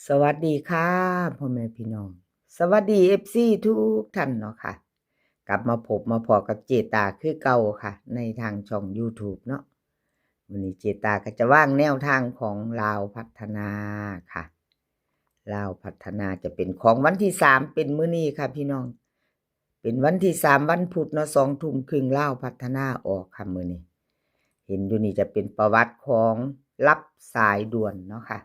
สวัสดีค่ะพ่อแม่พี่น้องสวัสดีFCทุกท่านเนาะค่ะกลับมาพบมาพอกับเจตาคือเก่าค่ะในทางช่อง YouTube เนาะวันนี้เจตาก็จะว่างแนวทางของลาวพัฒนาค่ะลาวพัฒนาจะเป็นของวันที่3เป็นมื้อนี้ค่ะพี่น้องเป็นวันที่3วันพุธเนาะ2 ทุ่มครึ่งลาวพัฒนาออกค่ะมื้อนี้เห็นอยู่นี่จะเป็นประวัติของรับสายด่วนเนาะค่ะ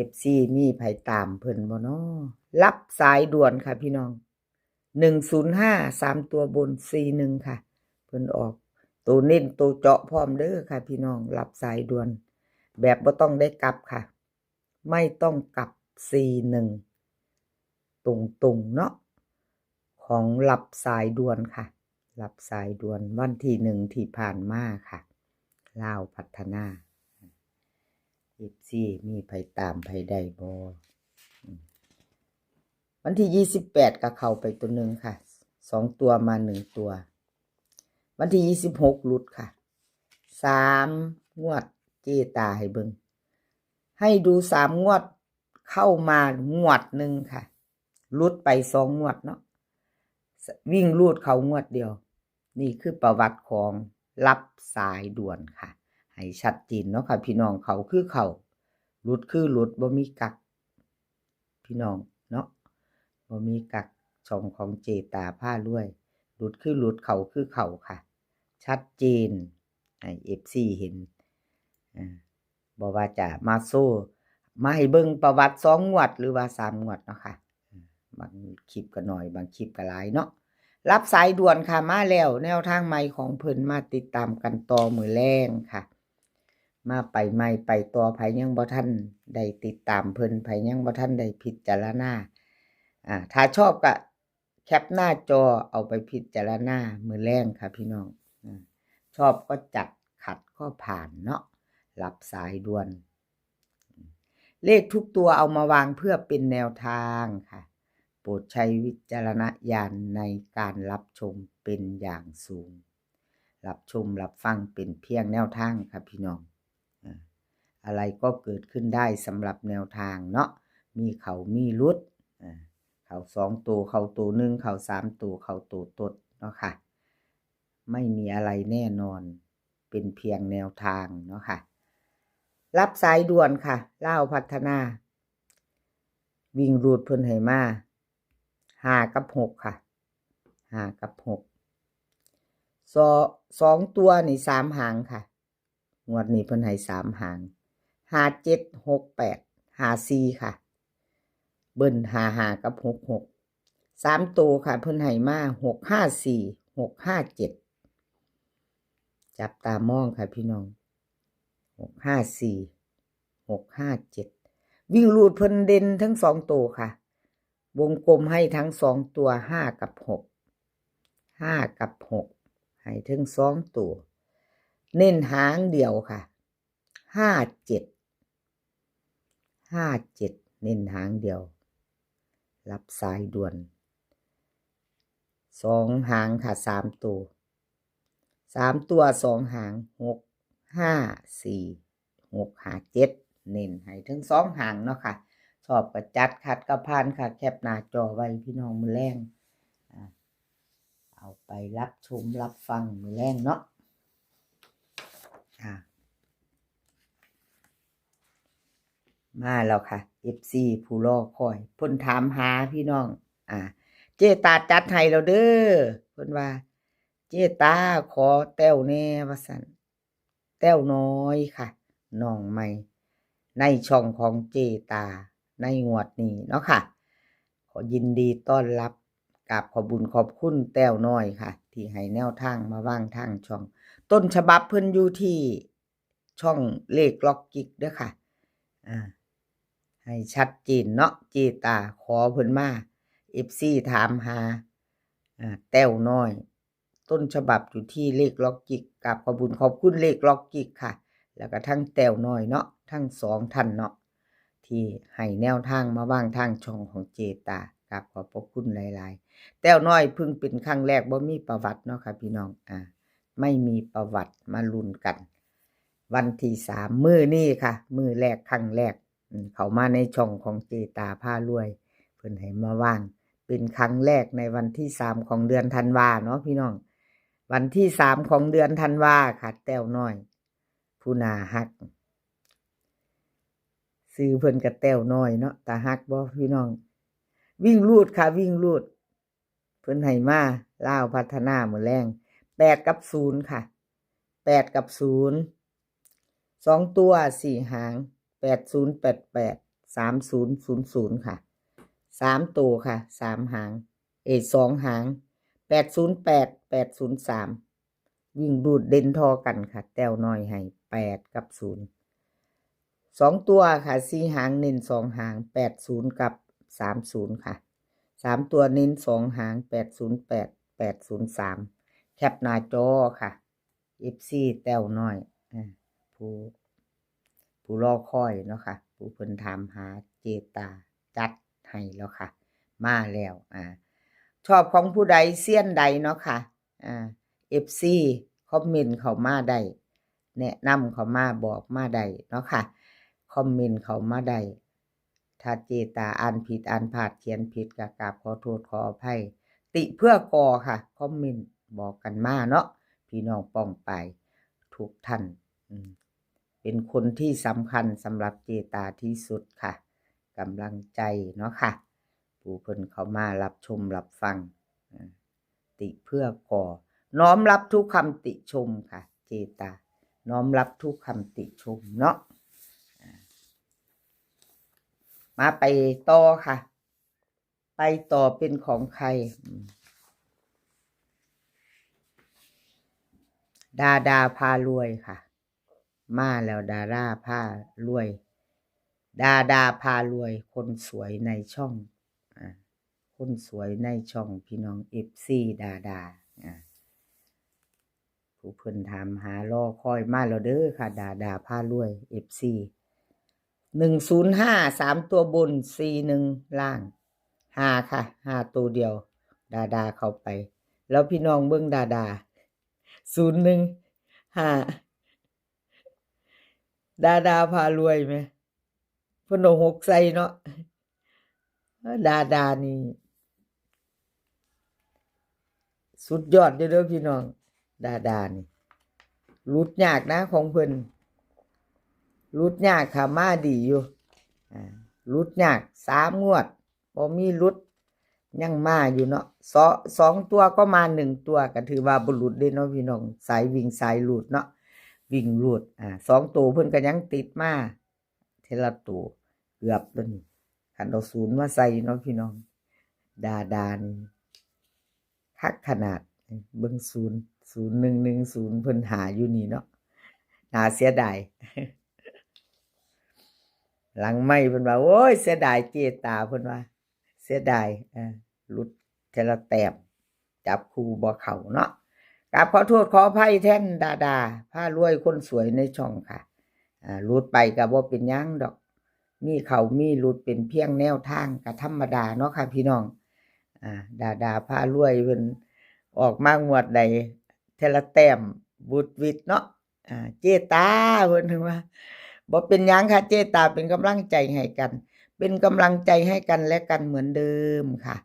FC มีไผตามเพิ่นบ่น้อรับสายด่วนค่ะพี่น้อง105 3ตัวบน41ค่ะเพิ่นออกตัวเน้นตัวเจาะพร้อมเด้อค่ะพี่น้องรับสายด่วนแบบบ่ต้องได้กลับค่ะไม่ต้องกลับ41ตรงๆเนาะของรับสายด่วนค่ะรับสายด่วนวันที่1ที่ผ่านมาค่ะลาวพัฒนาFC มีไผตามไผได้บ่วันที่28ก็เข้าไปตัวหนึ่งค่ะ2ตัวมา1ตัววันที่26หลุดค่ะ3งวดเจตาให้เบิ่งให้ดู3งวดเข้ามางวดหนึ่งค่ะหลุดไป2งวดเนาะวิ่งรูดเขางวดเดียวนี่คือประวัติของรับสายด่วนค่ะให้ชัดเจนเนาะค่ะพี่น้องเขาคือเขาหลุดคือหลุดบ่มีกักพี่น้องเนาะบ่มีกักช่องของเจตาผ้ารวยหลุดคือหลุดเขาคือเขาค่ะชัดเจนให้ FC เห็นบ่ว่าจะมาโซ่มาให้เบิ่งประวัติ2งวดหรือว่า3งวดเนาะค่ะบางคลิปก็น้อยบางคลิปก็หลายเนาะรับสายด่วนค่ะมาแล้วแนวทางใหม่ของเพิ่นมาติดตามกันต่อมื้อแลงค่ะมาไปใหม่ไปต่อไผยังบ่ทันได้ติดตามเพิ่นไผยังบ่ทันได้พิจารณาถ้าชอบก็แคปหน้าจอเอาไปพิจารณามื้อแลงค่ะพี่น้องชอบก็จัดขัดก็ผ่านเนาะรับสายด่วนเลขทุกตัวเอามาวางเพื่อเป็นแนวทางค่ะโปรดใช้วิจารณญาณในการรับชมเป็นอย่างสูงรับชมรับฟังเป็นเพียงแนวทางครับพี่น้องอะไรก็เกิดขึ้นได้สำหรับแนวทางเนาะมีเขามีรุดเขา2ตัวเขาตัว1เขา3ตัวเขาตัวตดเนาะค่ะไม่มีอะไรแน่นอนเป็นเพียงแนวทางเนาะค่ะรับสายด่วนค่ะลาวพัฒนาวิ่งรูดเพิ่นให้มา5กับ6ค่ะ5กับ6 2ตัวนี่3หางค่ะงวดนี้เพิ่นให้3หาง5 7 6 8 5 4ค่ะเบิ้น5กับ6 3ตัวค่ะเพิ่นให้มา6 5 4 6 5 7จับตามองค่ะพี่น้อง6 5 4 6 5 7วิ่งรูดเพิ่นเด่นทั้ง2ตัวค่ะวงกลมให้ทั้ง2ตัว5กับ6 5กับ6ให้ทั้ง2ตัวเน้นหางเดียวค่ะ5 7 5 7เน้นหางเดียวรับสายด่วน2หางค่ะ3ตัว3ตัว2หาง6 5 4 6 5 7เน้นให้ถึง2หางเนาะค่ะชอบก็จัดคัดก็ผ่านค่ะแคปหน้าจอไว้พี่น้องมื้อแลงเอาไปรับชมรับฟังมื้อแลงเนาะมาแล้วค่ะ FC ผู้รอคอยเพิ่นถามหาพี่น้องเจตาจัดให้แล้วเด้อเพิ่นว่าเจตาขอแต้วแน่ว่าซั่นแต้วน้อยค่ะน้องใหม่ในช่องของเจตาในงวดนี้เนาะค่ะขอยินดีต้อนรับกับขอบุญขอบคุณแต้วน้อยค่ะที่ให้แนวทางมาวางทางช่องต้นฉบับเพิ่นอยู่ที่ช่องเลขล็อกกิกเด้อค่ะให้ชัดเจนเนาะเจตาขอเพิ่นมา FC ถามหาแต้วน้อยต้นฉบับอยู่ที่เลขล็อกกิกกับขอบุญขอบคุณเลขล็อกกิกค่ะแล้วก็ทั้งแต้วน้อยเนาะทั้ง2ท่านเนาะที่ให้แนวทางมาวางทางช่องของเจตากับขอบพระคุณหลายๆแต้วน้อยเพิ่งเป็นครั้งแรกบ่มีประวัติเนาะค่ะพี่น้องไม่มีประวัติมาลุ้นกันวันที่3มื้อนี้ค่ะมื้อแรกครั้งแรก เขามาในช่องของเจตาผ้ารวยเพิ่นให้มาว่างเป็นครั้งแรกในวันที่3ของเดือนธันวาเนาะพี่น้องวันที่3ของเดือนธันวาค่ะแต้วน้อยผู้น่าฮักซื้อเพิ่นก็แต้วน้อยเนาะตาฮักบ่พี่น้องวิ่งลูดค่ะวิ่งลูดเพิ่นให้มาลาวพัฒนามื้อแรง8กับ0ค่ะ8กับ0 2ตัว4หาง8088 3000ค่ะ3ตัวค่ะ3หาง2หาง808 803วิ่งดูดเด่นทอกันค่ะแต้วน้อยให้8กับ0 2ตัวค่ะ4หางเน้น2หาง80กับ30ค่ะ3ตัวเน้น2หาง808 803แคปหน้าจอค่ะ FC แต้วน้อยผู้รอคอยเนาะค่ะผู้เพิ่นถามหาเจตาจัดให้แล้วค่ะมาแล้วชอบของผู้ใดเซียนใดเนาะค่ะFC คอมเมนต์เข้ามาได้แนะนำเข้ามาบอกมาได้เนาะค่ะคอมเมนต์เข้ามาได้ถ้าเจตาอ่านผิดอ่านพลาดเขียนผิดก็กราบขอโทษขออภัยติเพื่อกอค่ะคอมเมนต์บอกกันมาเนาะพี่น้องป้องไปทุกท่านเป็นคนที่สำคัญสำหรับเจตาที่สุดค่ะกำลังใจเนาะค่ะผู้เพิ่นเข้ามารับชมรับฟังติเพื่อก่อน้อมรับทุกคำติชมค่ะเจตาน้อมรับทุกคำติชมเนาะมาไปต่อค่ะไปต่อเป็นของใครดาพารวยค่ะมาแล้วดาราพารวยดาพารวยคนสวยในช่องคนสวยในช่องพี่น้อง FC ดาผู้เพิ่นถามหารอคอยมาแล้วเด้อค่ะดาพารวย FC 105 3ตัวบน41ล่าง5ค่ะ5ตัวเดียวดาเข้าไปแล้วพี่น้องเบิ่งดา015ดาพารวยไหมเพิ่นเอา6ใส่เนาะดานี่สุดยอดเด้อพี่น้องดานี่รุดยากนะของเพิ่นรุดยากค่ะมาดีอยู่รุดยาก3งวดบ่มีรุดยังมาอยู่เนาะ2ตัวก็มา1ตัวก็ถือว่าบ่หลุดเด้เนาะพี่น้องสายวิ่งสายหลุดเนาะวิ่งหลุด2ตัวเพิ่นก็ยังติดมาเทละตัวเกือบแล้วนี่คันเอา0มาใส่เนาะพี่น้องดานี่คักขนาดเบิ่ง0110เพิ่นหาอยู่นี่เนาะน่าเสียดายหลังไม่เพิ่นว่าโอ้ยเสียดายเจตาเพิ่นว่าเสียดายหลุดเทละแต้มจับคู่บ่เข้าเนาะกราบขอโทษขออภัยแทนดาพารวยคนสวยในช่องค่ะหลุดไปก็บ่เป็นหยังดอกมีเข้ามีหลุดเป็นเพียงแนวทางก็ธรรมดาเนาะค่ะพี่น้องดาพารวยเพิ่นออกมางวดใดเทละแต้มบุดวิดเนาะเจตาเพิ่นถึงว่าบ่เป็นหยังค่ะเจตาเป็นกำลังใจให้กันเป็นกำลังใจให้กันและกันเหมือนเดิมค่ะ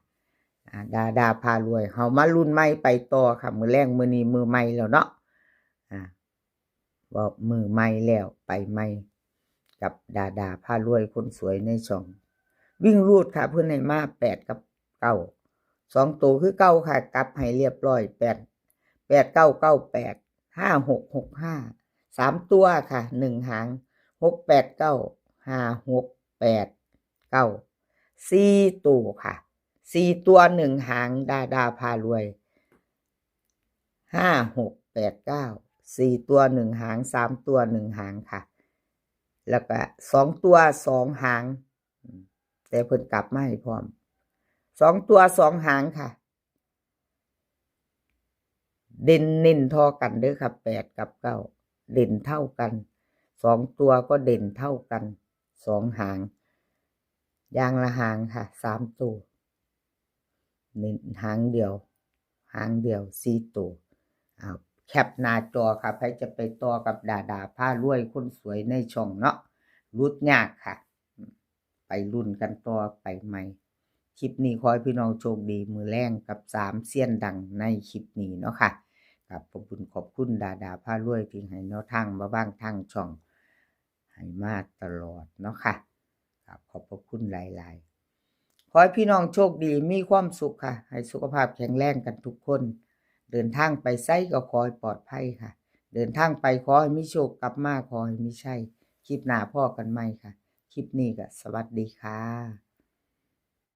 ดาพารวยเฮามารุ่นใหม่ไปต่อค่ะมื้อแรงมื้อนี้มือใหม่แล้วเนาะบ่มือใหม่แล้วไปใหม่กับดาพารวยคนสวยในช่องวิ่งรูดค่ะเพิ่นให้มา8กับ9 2ตัวคือ9ค่ะกลับให้เรียบร้อย8 998 5665 3ตัวค่ะ1หาง689 5689 4ตัวค่ะ4ตัว1หางดาพารวย5689 4ตัว1หาง3ตัว1หางค่ะแล้วก็2ตัว2หางแต่เพิ่นกลับมาให้พร้อม2ตัว2หางค่ะเด่นเน้นเท่ากันเด้อค่ะ8กับ9เด่นเท่ากัน2ตัวก็เด่นเท่ากัน2หางอย่างละหางค่ะ3ตัวเน้นหางเดียว4ตัวแคปหน้าจอค่ะใครจะไปต่อกับดาพารวยคนสวยในช่องเนาะรุดยากค่ะ ไปรุ่นกันต่อไปใหม่คลิปนี้ขอให้พี่น้องโชคดีมือแรงกับ3เซียนดังในคลิปนี้เนาะค่ะครับขอบคุณดาดาพารวยที่ให้แนวทางมาบ้างทางช่องให้มาตลอดเนาะค่ะครับขอบคุณหลายๆขอให้พี่น้องโชคดีมีความสุขค่ะให้สุขภาพแข็งแรงกันทุกคนเดินทางไปไสก็ขอให้ปลอดภัยค่ะเดินทางไปขอให้มีโชคกลับมาขอให้มีชัยคลิปหน้าพ้อกันใหม่ค่ะคลิปนี้ก็สวัสดีค่ะ